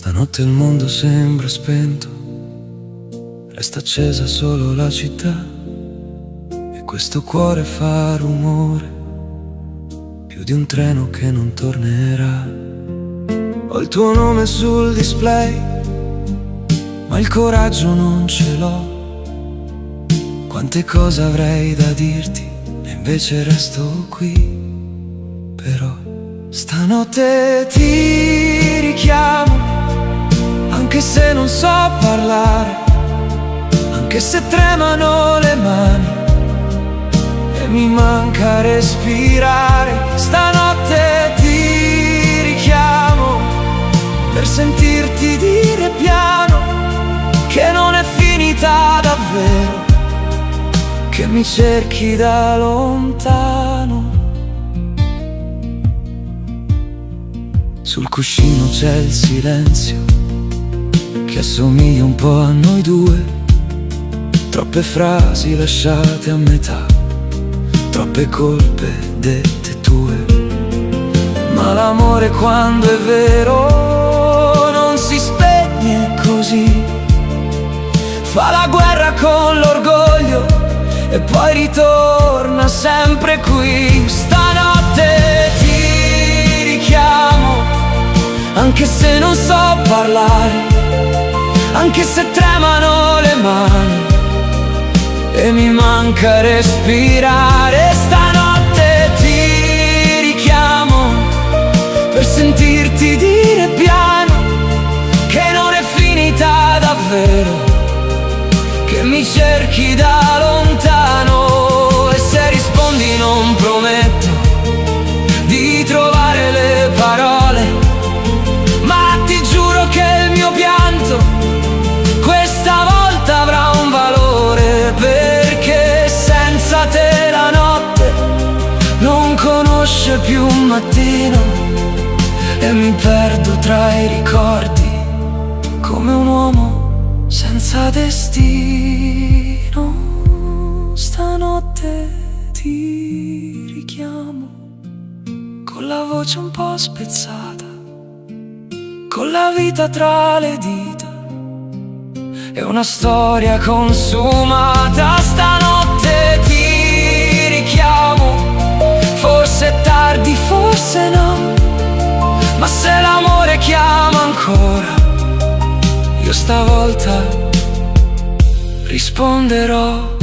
Stanotte il mondo sembra spento, resta accesa solo la città, e questo cuore fa rumore, più di un treno che non tornerà. Ho il tuo nome sul display, ma il coraggio non ce l'ho. Quante cose avrei da dirti, e invece resto qui. Però stanotte ti richiamo, anche se non so parlare, anche se tremano le mani e mi manca respirare. Stanotte ti richiamo per sentirti dire piano che non è finita davvero, che mi cerchi da lontano. Sul cuscino c'è il silenzio che assomiglia un po' a noi due, troppe frasi lasciate a metà, troppe colpe dette tue. Ma l'amore quando è vero non si spegne così, fa la guerra con l'orgoglio e poi ritorna sempre qui. Stanotte ti richiamo, anche se non so parlare, anche se tremano le mani e mi manca respirare. Stanotte ti richiamo per sentirti dire piano che non è finita davvero, che mi cerchi da lontano. E se rispondi non prometto di trovare le parole, ma ti giuro che il mio pianto questa volta avrà un valore, perché senza te la notte non conosce più un mattino e mi perdo tra i ricordi come un uomo senza destino. Stanotte ti richiamo con la voce un po' spezzata, con la vita tra le dita e una storia consumata. Stanotte ti richiamo, forse è tardi, forse no, ma se l'amore chiama ancora, io stavolta risponderò.